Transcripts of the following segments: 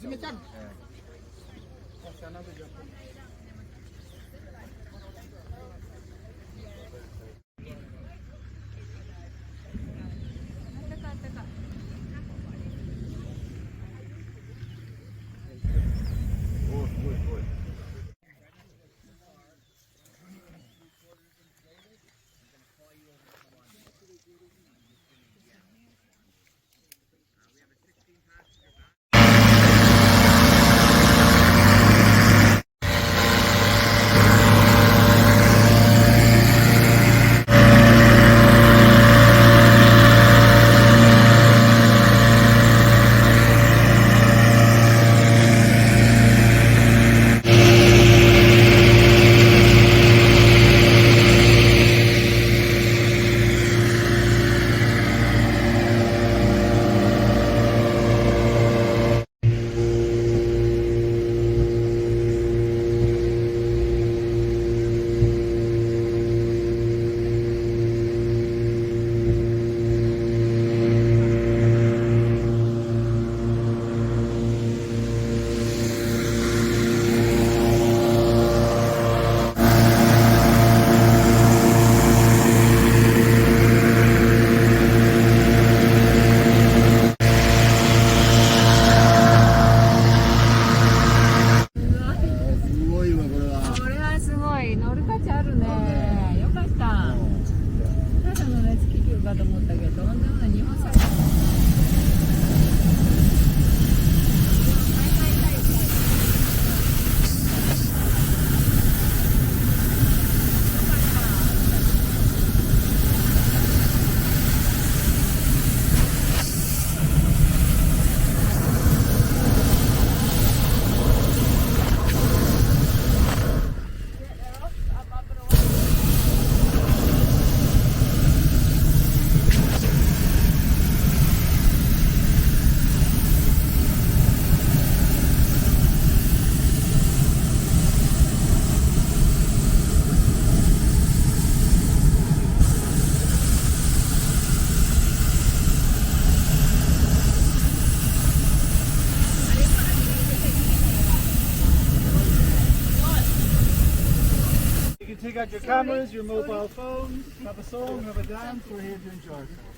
Zimechan. Take out your cameras, your mobile phones, have a song, have a dance, we're here to enjoy ourselves.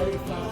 very fast.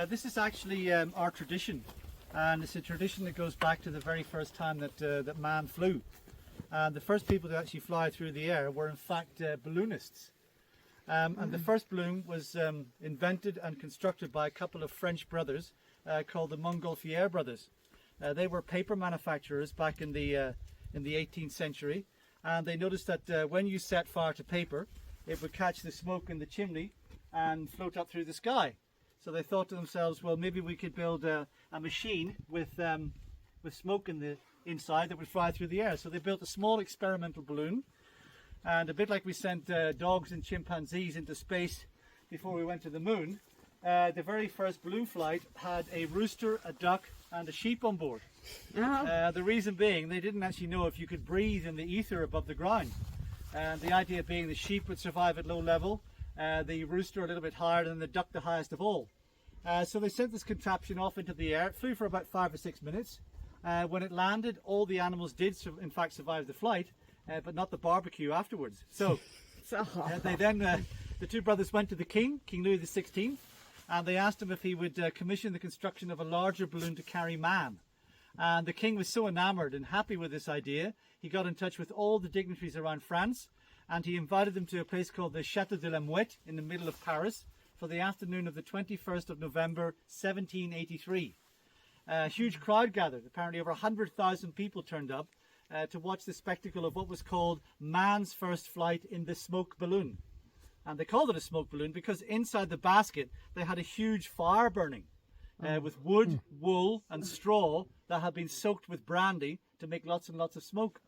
This is actually our tradition, and it's a tradition that goes back to the very first time that man flew. And the first people to actually fly through the air were in fact balloonists. And the first balloon was invented and constructed by a couple of French brothers called the Montgolfier brothers. They were paper manufacturers back in the 18th century, and they noticed that when you set fire to paper, it would catch the smoke in the chimney and float up through the sky. So they thought to themselves, well, maybe we could build a machine with smoke in the inside that would fly through the air. So they built a small experimental balloon, and a bit like we sent dogs and chimpanzees into space before we went to the moon, the very first balloon flight had a rooster, a duck and a sheep on board. The reason being, they didn't actually know if you could breathe in the ether above the ground. And the idea being the sheep would survive at low level, the rooster a little bit higher, and the duck the highest of all. So they sent this contraption off into the air. It flew for about 5 or 6 minutes. When it landed, all the animals did in fact survive the flight, but not the barbecue afterwards. So they then, the two brothers went to the king, King Louis XVI, and they asked him if he would commission the construction of a larger balloon to carry man. And the king was so enamored and happy with this idea, he got in touch with all the dignitaries around France, and he invited them to a place called the Château de la Mouette in the middle of Paris for the afternoon of the 21st of November 1783. A huge crowd gathered. Apparently over 100,000 people turned up to watch the spectacle of what was called man's first flight in the smoke balloon. And they called it a smoke balloon because inside the basket they had a huge fire burning with wood, wool and straw that had been soaked with brandy to make lots and lots of smoke.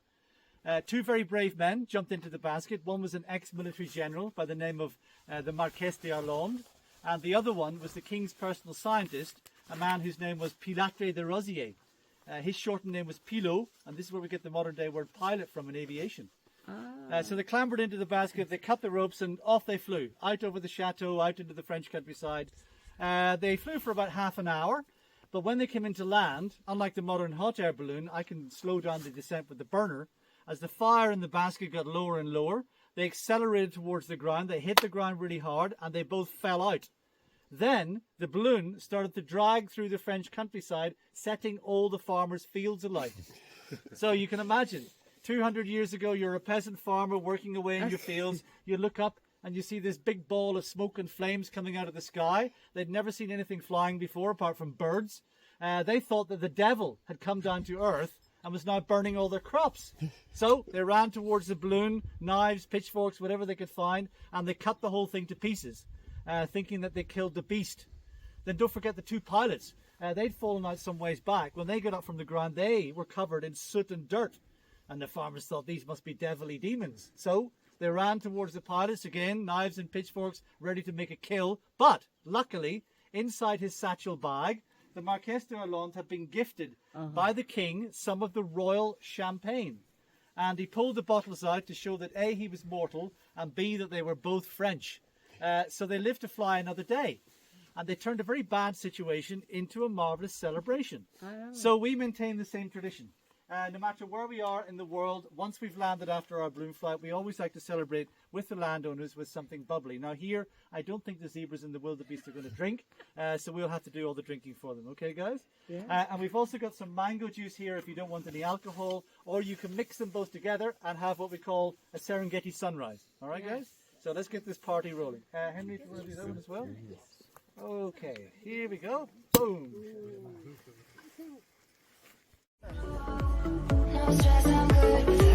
Two very brave men jumped into the basket. One was an ex-military general by the name of the Marquess de Arlande, and the other one was the king's personal scientist, a man whose name was Pilatre de Rosier. His shortened name was Pilot, and this is where we get the modern day word pilot from in aviation. So they clambered into the basket, they cut the ropes, and off they flew, out over the chateau, out into the French countryside. They flew for about half an hour, but when they came into land, unlike the modern hot air balloon, I can slow down the descent with the burner. As the fire in the basket got lower and lower, they accelerated towards the ground, they hit the ground really hard, and they both fell out. Then the balloon started to drag through the French countryside, setting all the farmers' fields alight. So you can imagine, 200 years ago, you're a peasant farmer working away in your fields. You look up and you see this big ball of smoke and flames coming out of the sky. They'd never seen anything flying before apart from birds. They thought that the devil had come down to earth and was now burning all their crops. So they ran towards the balloon, knives, pitchforks, whatever they could find, and they cut the whole thing to pieces, thinking that they killed the beast. Then don't forget the two pilots. They'd fallen out some ways back. When they got up from the ground, they were covered in soot and dirt. And the farmers thought these must be devilly demons. So they ran towards the pilots again, knives and pitchforks, ready to make a kill. But luckily, inside his satchel bag, the Marquess de Hollande had been gifted by the king some of the royal champagne. And he pulled the bottles out to show that A, he was mortal, and B, that they were both French. So they lived to fly another day. And they turned a very bad situation into a marvellous celebration. So we maintain the same tradition. No matter where we are in the world, once we've landed after our balloon flight, we always like to celebrate with the landowners with something bubbly. Now here, I don't think the zebras and the wildebeest are going to drink, so we'll have to do all the drinking for them. Okay, guys? Yeah. And we've also got some mango juice here if you don't want any alcohol, or you can mix them both together and have what we call a Serengeti sunrise. All right, guys? So let's get this party rolling. Henry, do you want to do that one as well? Yes. Okay, here we go. Boom. No stress, I'm good with